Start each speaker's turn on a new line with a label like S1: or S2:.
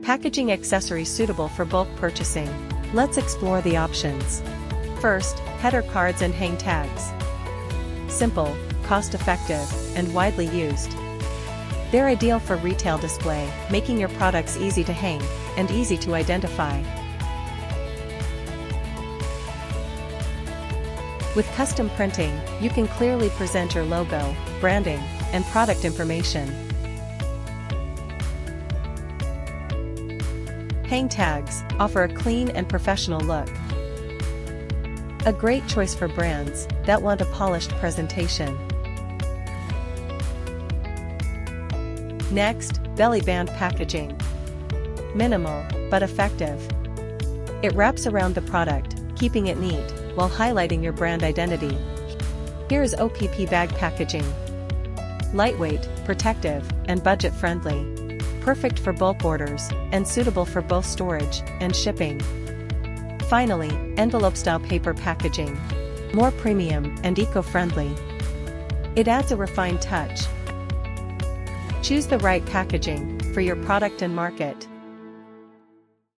S1: Packaging accessories suitable for bulk purchasing. Let's explore the options. First, header cards and hang tags. Simple, cost-effective, and widely used. They're ideal for retail display, making your products easy to hang and easy to identify. With custom printing, you can clearly present your logo, branding, and product information. Hang tags offer a clean and professional look. A great choice for brands that want a polished presentation. Next, belly band packaging. Minimal, but effective. It wraps around the product, keeping it neat, while highlighting your brand identity. Here is OPP bag packaging. Lightweight, protective, and budget-friendly. Perfect for bulk orders, and suitable for both storage and shipping. Finally, envelope-style paper packaging. More premium and eco-friendly. It adds a refined touch. Choose the right packaging for your product and market.